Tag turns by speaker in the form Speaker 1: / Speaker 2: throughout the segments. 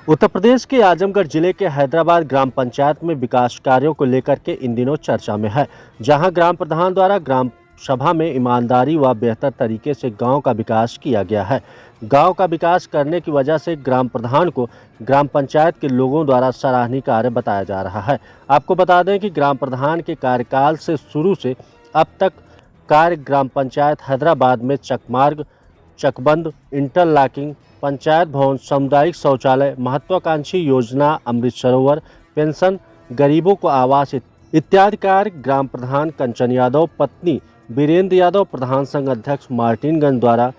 Speaker 1: उत्तर प्रदेश के आजमगढ़ जिले के हैदराबाद ग्राम पंचायत में विकास कार्यों को लेकर के इन दिनों चर्चा में है, जहां ग्राम प्रधान द्वारा ग्राम सभा में ईमानदारी व बेहतर तरीके से गांव का विकास किया गया है। गांव का विकास करने की वजह से ग्राम प्रधान को ग्राम पंचायत के लोगों द्वारा सराहनीय कार्य बताया जा रहा है। आपको बता दें कि ग्राम प्रधान के कार्यकाल से शुरू से अब तक कार्य ग्राम पंचायत हैदराबाद में चकमार्ग, चकबंद, इंटरलॉकिंग, पंचायत भवन, सामुदायिक शौचालय, महत्वाकांक्षी योजना अमृत सरोवर, पेंशन, गरीबों को आवास इत्यादि कार्य ग्राम प्रधान कंचन यादव, पत्नी वीरेंद्र यादव, प्रधान संघ अध्यक्ष मार्टिनगंज द्वारा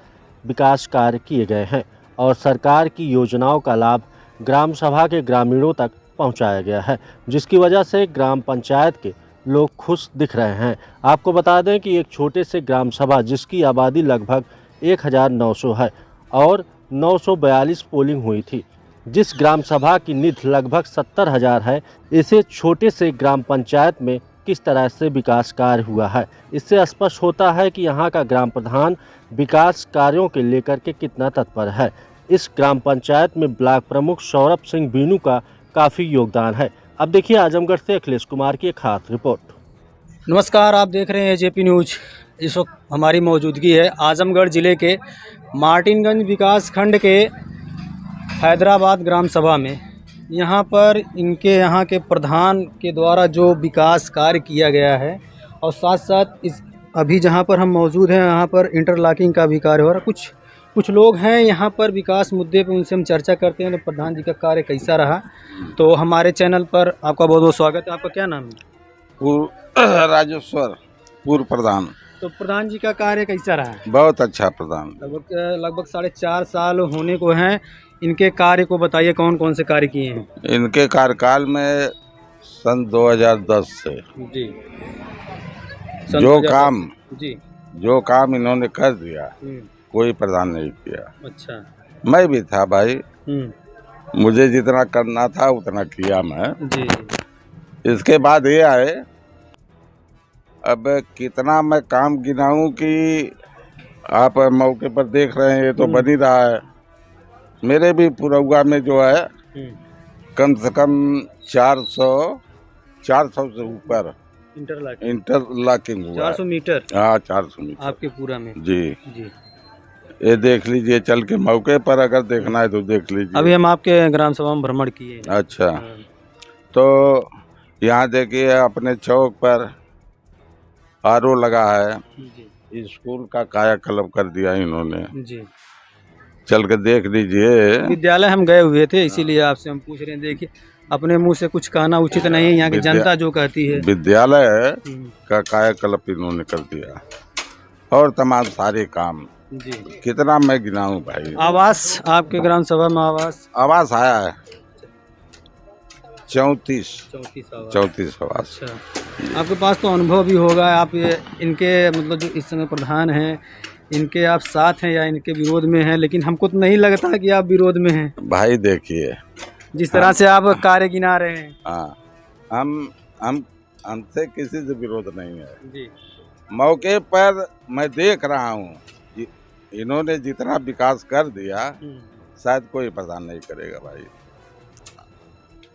Speaker 1: विकास कार्य किए गए हैं और सरकार की योजनाओं का लाभ ग्राम सभा के ग्रामीणों तक पहुंचाया गया है, जिसकी वजह से ग्राम पंचायत के लोग खुश दिख रहे हैं। आपको बता दें कि एक छोटे से ग्राम सभा जिसकी आबादी लगभग 1900 है और 942 पोलिंग हुई थी, जिस ग्राम सभा की निधि लगभग 70,000 है, इसे छोटे से ग्राम पंचायत में किस तरह से विकास कार्य हुआ है, इससे स्पष्ट होता है कि यहाँ का ग्राम प्रधान विकास कार्यों के लेकर के कितना तत्पर है। इस ग्राम पंचायत में ब्लॉक प्रमुख सौरभ सिंह बीनू का काफ़ी योगदान है। अब देखिए आजमगढ़ से अखिलेश कुमार की एक खास रिपोर्ट।
Speaker 2: नमस्कार, आप देख रहे हैं जेपी न्यूज। इस वक्त हमारी मौजूदगी है आजमगढ़ ज़िले के मार्टिनगंज विकास खंड के हैदराबाद ग्राम सभा में। यहाँ पर इनके यहाँ के प्रधान के द्वारा जो विकास कार्य किया गया है और साथ साथ इस अभी जहाँ पर हम मौजूद हैं यहाँ पर इंटरलॉकिंग का भी कार्य हो रहा है। कुछ लोग हैं यहाँ पर विकास मुद्दे पे, उनसे हम चर्चा करते हैं तो प्रधान जी का कार्य कैसा रहा। तो हमारे चैनल पर आपका बहुत बहुत स्वागत है। आपका क्या नाम है?
Speaker 3: राजेश्वर, पूर्व प्रधान।
Speaker 2: तो प्रधान जी का कार्य कैसा रहा?
Speaker 3: बहुत अच्छा प्रधान।
Speaker 2: लगभग 4.5 साल होने को हैं। इनके कार्य को बताइए, कौन कौन से कार्य किए हैं?
Speaker 3: इनके कार्यकाल में सन 2010 से
Speaker 2: जी
Speaker 3: जो काम इन्होंने कर दिया कोई प्रधान नहीं किया।
Speaker 2: अच्छा।
Speaker 3: मैं भी था भाई, मुझे जितना करना था उतना किया मैं
Speaker 2: जी।
Speaker 3: इसके बाद ये आए, अब कितना मैं काम गिनाऊं कि आप मौके पर देख रहे हैं, ये तो बन ही रहा है। मेरे भी पुरौगा में जो है कम से कम 400 से ऊपर इंटरलॉकिंग हुआ।
Speaker 2: 400 मीटर?
Speaker 3: हाँ, 400 मीटर
Speaker 2: आपके पूरा में?
Speaker 3: जी। ये देख लीजिए, चल के मौके पर अगर देखना है तो देख लीजिए।
Speaker 2: अभी हम आपके ग्राम सभा में भ्रमण किए।
Speaker 3: अच्छा। तो यहाँ देखिए अपने चौक पर आरओ लगा है, स्कूल का कायाकल्प कर दिया इन्होंने जी। चल के देख लीजिए।
Speaker 2: विद्यालय हम गए हुए थे, इसीलिए आपसे हम पूछ रहे हैं। देखिए, अपने मुंह से कुछ कहना उचित नहीं है, यहाँ की जनता जो कहती है।
Speaker 3: विद्यालय का कायाकल्प इन्होंने कर दिया और तमाम सारे काम
Speaker 2: जी।
Speaker 3: कितना मैं गिनाऊं भाई।
Speaker 2: आवास, आपके ग्राम सभा में आवास
Speaker 3: आया है 34 आवास।
Speaker 2: अच्छा। आपके पास तो अनुभव भी होगा। आप इनके मतलब जो इस समय प्रधान हैं, इनके आप साथ हैं या इनके विरोध में हैं? लेकिन हमको तो नहीं लगता कि आप विरोध में हैं
Speaker 3: भाई। देखिए
Speaker 2: जिस तरह से आप कार्य गिना रहे हैं।
Speaker 3: हाँ, हमसे किसी से विरोध नहीं है
Speaker 2: जी।
Speaker 3: मौके पर मैं देख रहा हूँ इन्होंने जितना विकास कर दिया शायद कोई प्रधान नहीं करेगा भाई।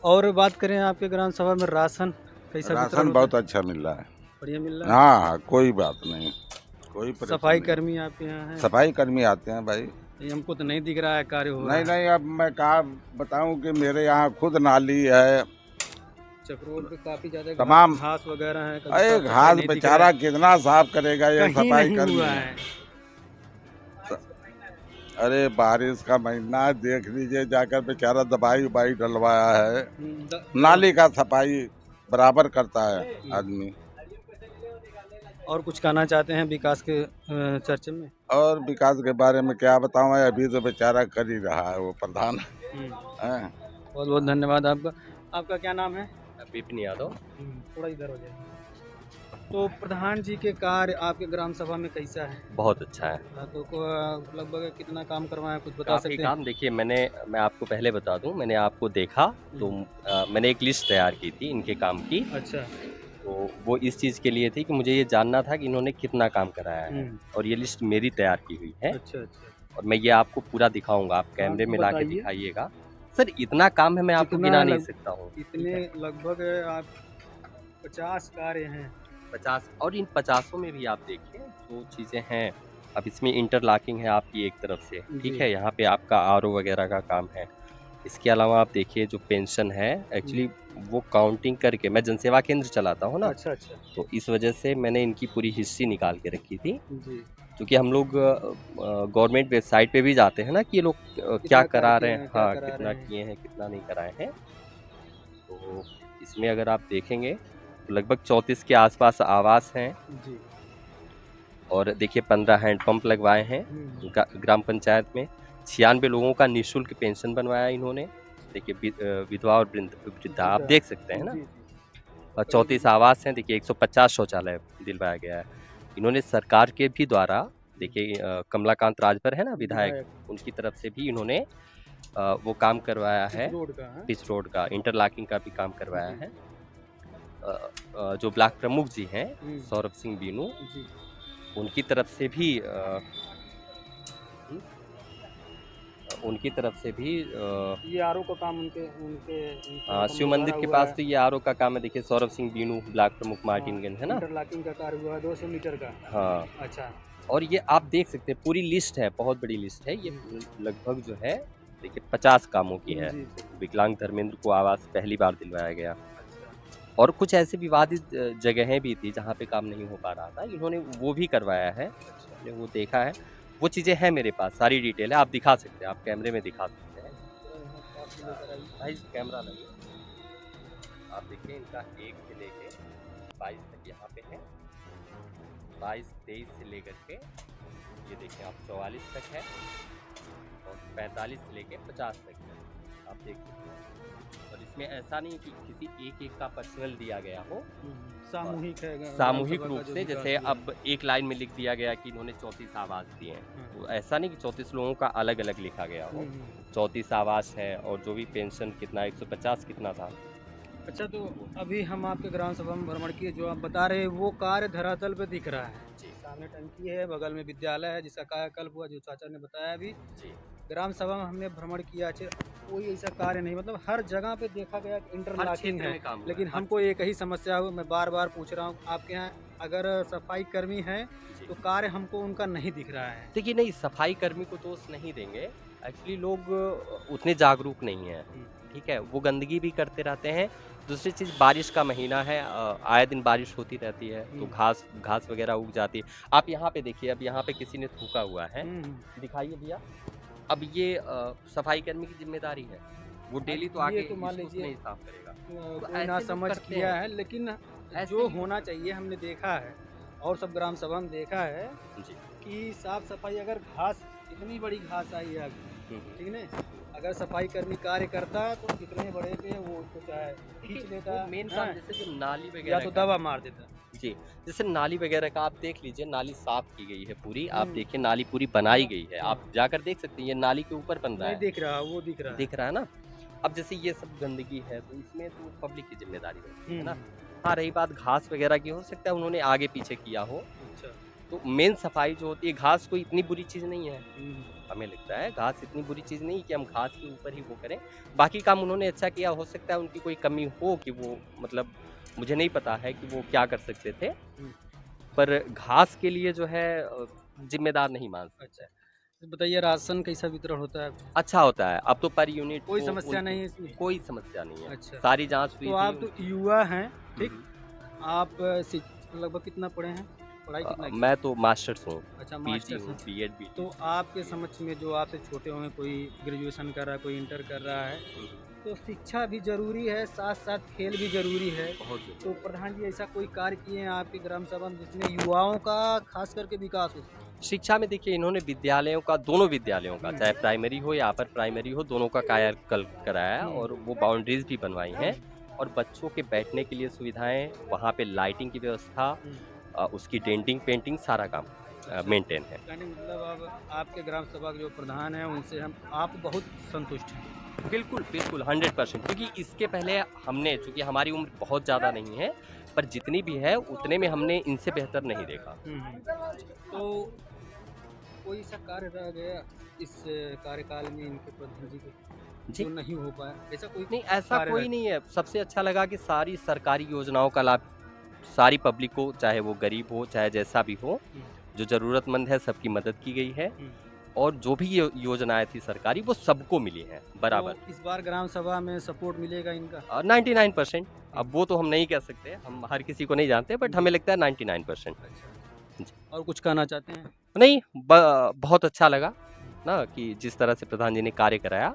Speaker 2: और बात करें आपके ग्राम सभा में राशन कैसा?
Speaker 3: राशन बहुत अच्छा मिल रहा है,
Speaker 2: बढ़िया मिल रहा है।
Speaker 3: हाँ, कोई बात नहीं, कोई
Speaker 2: सफाई कर्मी आपके यहाँ है?
Speaker 3: सफाई कर्मी आते हैं भाई।
Speaker 2: हमको तो नहीं दिख रहा है कार्य हो
Speaker 3: नहीं, अब मैं कहा बताऊं कि मेरे यहाँ खुद नाली है,
Speaker 2: चक्रोल पे काफी ज्यादा
Speaker 3: तमाम
Speaker 2: घास वगैरह है।
Speaker 3: अरे घास बेचारा कितना साफ करेगा ये सफाई कर्मी
Speaker 2: है।
Speaker 3: अरे बारिश का महीना, देख लीजिए जाकर बेचारा दवाई डलवाया है। नाली का सफाई बराबर करता है आदमी।
Speaker 2: और कुछ कहना चाहते हैं विकास के चर्चे में? और
Speaker 3: विकास के बारे में क्या बताऊं, अभी तो बेचारा कर ही रहा है वो प्रधान।
Speaker 2: बहुत बहुत धन्यवाद आपका। आपका क्या नाम है?
Speaker 4: विपिन यादव।
Speaker 2: थोड़ा इधर हो जाए। तो प्रधान जी के कार्य आपके ग्राम सभा में कैसा है?
Speaker 4: बहुत अच्छा है।
Speaker 2: तो लगभग कितना काम करवाया, कुछ बता सकते हैं?
Speaker 4: काम देखिए, मैं आपको पहले बता दूं, मैंने आपको देखा तो मैंने एक लिस्ट तैयार की थी इनके काम की।
Speaker 2: अच्छा।
Speaker 4: तो वो इस चीज़ के लिए थी कि मुझे ये जानना था कि इन्होंने कितना काम कराया है, और ये लिस्ट मेरी तैयार की हुई है।
Speaker 2: अच्छा।
Speaker 4: और मैं ये आपको पूरा दिखाऊंगा, आप कैमरे में ला के दिखाइएगा। सर इतना काम है, मैं आपको
Speaker 2: जितना
Speaker 4: गिना नहीं
Speaker 2: लग-
Speaker 4: सकता हूँ।
Speaker 2: इतने लगभग आप 50 कार्य हैं।
Speaker 4: 50, और इन 50 में भी आप देखिए जो चीज़ें हैं, अब इसमें इंटरलॉकिंग है आपकी एक तरफ से, ठीक
Speaker 2: जी।
Speaker 4: है, यहाँ पे आपका आरओ वगैरह का काम है। इसके अलावा आप देखिए जो पेंशन है, एक्चुअली वो काउंटिंग करके, मैं जनसेवा केंद्र चलाता हूँ ना,
Speaker 2: अच्छा अच्छा।
Speaker 4: तो इस वजह से मैंने इनकी पूरी हिस्ट्री निकाल के रखी थी,
Speaker 2: जी।
Speaker 4: क्योंकि हम लोग गवर्नमेंट वेबसाइट पे भी जाते हैं ना कि ये लोग क्या
Speaker 2: कितना कार्य
Speaker 4: करा
Speaker 2: किए
Speaker 4: रहे हैं,
Speaker 2: हैं, क्या
Speaker 4: हाँ,
Speaker 2: करा
Speaker 4: कितना
Speaker 2: रहे हैं।
Speaker 4: किए हैं, कितना नहीं कराए हैं। तो इसमें अगर आप देखेंगे तो लगभग 34 के आसपास आवास हैं,
Speaker 2: जी।
Speaker 4: और देखिए 15 हैंडपंप लगवाए हैं ग्राम पंचायत में। 96 लोगों का निःशुल्क पेंशन बनवाया इन्होंने। देखिए विधवा और वृद्धा आप देख सकते हैं ना।
Speaker 2: जी, जी।
Speaker 4: और 34 आवास हैं, देखिए 150 शौचालय दिलवाया गया है। इन्होंने सरकार के भी द्वारा, देखिए कमलाकांत राजभर है ना विधायक, उनकी तरफ से भी इन्होंने वो काम करवाया है,
Speaker 2: रोड का है।
Speaker 4: पिच रोड का, इंटरलॉकिंग का भी काम करवाया
Speaker 2: जी।
Speaker 4: है। जो ब्लॉक प्रमुख जी हैं
Speaker 2: हम्म।
Speaker 4: सौरभ सिंह बीनू,
Speaker 2: जी।
Speaker 4: उनकी तरफ से भी
Speaker 2: ये आरओ का काम उनके उनके
Speaker 4: शिव मंदिर के पास तो ये आरओ का काम है। देखिए सौरभ सिंह बीनू ब्लॉक प्रमुख मार्टिनगंज है ना।
Speaker 2: इंटरलॉकिंग का कार्य हुआ 200 मीटर का।
Speaker 4: हाँ,
Speaker 2: अच्छा।
Speaker 4: और ये आप देख सकते हैं पूरी लिस्ट है, बहुत बड़ी लिस्ट है ये। लगभग जो है देखिए 50 कामों की है।
Speaker 2: जी।
Speaker 4: विकलांग धर्मेंद्र को आवास पहली बार दिलवाया गया, और कुछ ऐसे विवादित जगहें भी थी जहाँ पे काम नहीं हो पा रहा था, इन्होंने वो भी करवाया है। हमने वो देखा है, वो चीज़ें हैं मेरे पास, सारी डिटेल है, आप दिखा सकते हैं, आप कैमरे में दिखा सकते हैं। भाई कैमरा लगे, आप देखिए इनका 1 से लेके 22 तक यहाँ पे है। 22, 23 से लेकर के ये देखिए आप 44 तक है, और 45 से लेके 50 तक है, आप देख सकते हैं। और इसमें ऐसा नहीं कि किसी एक का पर्सनल दिया गया हो,
Speaker 2: सामूहिक है।
Speaker 4: सामूहिक रूप से, जैसे अब एक लाइन में लिख दिया गया कि इन्होंने 34 आवास दिए हैं, तो ऐसा नहीं कि 34 लोगों का अलग अलग लिखा गया हो। 34 आवास है, और जो भी पेंशन कितना 150 कितना था।
Speaker 2: अच्छा, तो अभी हम आपके ग्राम सभा में भ्रमण किए, जो आप बता रहे हैं वो कार्य धरातल पे दिख रहा है।
Speaker 4: जी।
Speaker 2: सामने टंकी है, बगल में विद्यालय है जिसका कायाकल्प हुआ, जो चाचा ने बताया अभी।
Speaker 4: जी।
Speaker 2: ग्राम सभा में हमने भ्रमण किया, कोई ऐसा कार्य नहीं, मतलब हर जगह पे देखा गया कि इंटरलॉकिंग है, लेकिन हमको एक ही समस्या हुई। मैं बार बार पूछ रहा हूँ आपके यहाँ अगर सफाई कर्मी है तो कार्य हमको उनका नहीं दिख रहा है।
Speaker 4: देखिए नहीं, सफाई कर्मी को दोष नहीं देंगे, एक्चुअली लोग उतने जागरूक नहीं हैं, ठीक है, वो गंदगी भी करते रहते हैं। दूसरी चीज़, बारिश का महीना है, आए दिन बारिश होती रहती है, तो घास वगैरह उग जाती है। आप यहाँ पे देखिए, अब यहाँ पे किसी ने थूका हुआ है, दिखाइए भैया। अब ये सफाई कर्मी की जिम्मेदारी है, वो डेली तो आके
Speaker 2: तो मान
Speaker 4: इसको
Speaker 2: लीजिए
Speaker 4: नहीं साफ करेगा। तो
Speaker 2: कोई ना समझ किया है, लेकिन जो होना चाहिए हमने देखा है, और सब ग्राम सभा में देखा है
Speaker 4: जी,
Speaker 2: कि साफ सफाई, अगर घास, इतनी बड़ी घास आई है, ठीक है, अगर सफाई कर्मी कार्य करता है तो कितने बड़े पे वो उसको चाहे खींच लेता,
Speaker 4: मेन काम जैसे जो नाली वगैरह
Speaker 2: या तो दवा मार देता।
Speaker 4: जी, जैसे नाली वगैरह का आप देख लीजिए, नाली साफ की गई है पूरी, आप देखिए नाली पूरी बनाई गई है, आप जाकर देख सकते हैं, ये नाली के ऊपर बन रहा है,
Speaker 2: दिख रहा, वो दिख रहा
Speaker 4: है ना। अब जैसे ये सब गंदगी है, तो इसमें तो पब्लिक की जिम्मेदारी है ना। हाँ, रही बात घास वगैरह की, हो सकता है उन्होंने आगे पीछे किया हो। तो मेन सफाई जो होती है, घास कोई इतनी बुरी चीज़ नहीं है, हमें लगता है घास इतनी बुरी चीज़ नहीं कि हम घास के ऊपर ही वो करें। बाकी काम उन्होंने अच्छा किया, हो सकता है उनकी कोई कमी हो कि वो, मतलब मुझे नहीं पता है कि वो क्या कर सकते थे, पर घास के लिए जो है जिम्मेदार नहीं मान सकते।
Speaker 2: अच्छा, तो बताइए राशन कैसा वितरण होता है?
Speaker 4: अच्छा होता है, अब तो पर यूनिट
Speaker 2: कोई समस्या नहीं है इसमें?
Speaker 4: कोई समस्या नहीं है।
Speaker 2: अच्छा,
Speaker 4: सारी जांच हुई।
Speaker 2: तो आप तो युवा हैं, ठीक, आप लगभग कितना पढ़े हैं, पढ़ाई कितना की?
Speaker 4: मैं तो मास्टर्स हूँ।
Speaker 2: अच्छा, मास्टर्स हैं।
Speaker 4: बीएड।
Speaker 2: तो आपके समझ में जो आपसे छोटे होंगे, कोई ग्रेजुएशन कर रहा है, कोई इंटर कर रहा है, तो शिक्षा भी जरूरी है, साथ साथ खेल भी जरूरी है। तो प्रधान जी ऐसा कोई कार्य किए हैं आपके ग्राम सभा में जिसमें युवाओं का खास करके विकास हो?
Speaker 4: शिक्षा में देखिए, इन्होंने विद्यालयों का, दोनों विद्यालयों का, चाहे प्राइमरी हो या अपर प्राइमरी हो, दोनों का कायाकल्प कराया है, और वो बाउंड्रीज भी बनवाई हैं, और बच्चों के बैठने के लिए सुविधाएं, वहाँ पे लाइटिंग की व्यवस्था, उसकी डेंटिंग पेंटिंग, सारा काम मेंटेन है।
Speaker 2: मतलब अब आपके ग्राम सभा के जो प्रधान हैं उनसे आप बहुत संतुष्ट हैं?
Speaker 4: बिल्कुल बिल्कुल 100%, क्योंकि इसके पहले हमने, चूँकि हमारी उम्र बहुत ज़्यादा नहीं है, पर जितनी भी है उतने में हमने इनसे बेहतर नहीं देखा।
Speaker 2: तो कोई सा कार्य रह गया इस कार्यकाल में इनके प्रधान जी के?
Speaker 4: जी।
Speaker 2: जो नहीं हो पाया, ऐसा कोई
Speaker 4: नहीं, ऐसा
Speaker 2: कार्य
Speaker 4: कोई
Speaker 2: रहे?
Speaker 4: नहीं है। सबसे अच्छा लगा कि सारी सरकारी योजनाओं का लाभ सारी पब्लिक को, चाहे वो गरीब हो, चाहे जैसा भी हो, जो ज़रूरतमंद है सबकी मदद की गई है। और जो भी योजनाएं थी सरकारी वो सबको मिली हैं बराबर।
Speaker 2: तो इस बार ग्राम सभा में सपोर्ट मिलेगा इनका?
Speaker 4: 99%। अब वो तो हम नहीं कह सकते, हम हर किसी को नहीं जानते, बट हमें लगता है 99%। जी।
Speaker 2: और कुछ कहना चाहते हैं?
Speaker 4: नहीं, बहुत अच्छा लगा ना कि जिस तरह से प्रधान जी ने कार्य कराया,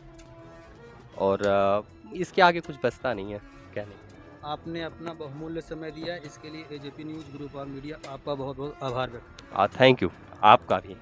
Speaker 4: और इसके आगे कुछ बचता नहीं है कहने को।
Speaker 2: आपने अपना बहुमूल्य समय दिया, इसके लिए एजेपी न्यूज़ ग्रुप और मीडिया आपका बहुत बहुत आभार व्यक्त।
Speaker 4: थैंक यू, आपका भी।